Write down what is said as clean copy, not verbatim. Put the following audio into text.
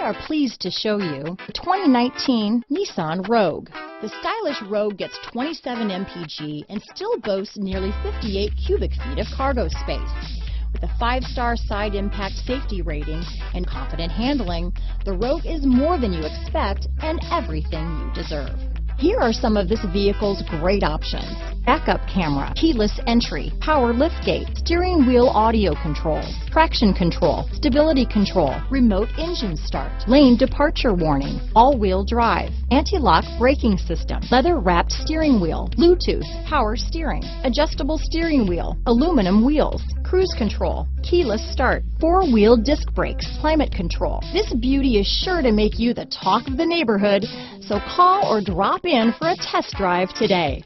are pleased to show you the 2019 Nissan Rogue. The stylish Rogue gets 27 mpg and still boasts nearly 58 cubic feet of cargo space. With a 5-star side impact safety rating and confident handling, the Rogue is more than you expect and everything you deserve. Here are some of this vehicle's great options: backup camera, keyless entry, power liftgate, steering wheel audio controls, traction control, stability control, remote engine start, lane departure warning, all-wheel drive, anti-lock braking system, leather-wrapped steering wheel, Bluetooth, power steering, adjustable steering wheel, aluminum wheels, cruise control, keyless start, 4-wheel disc brakes, climate control. This beauty is sure to make you the talk of the neighborhood, so call or drop in for a test drive today.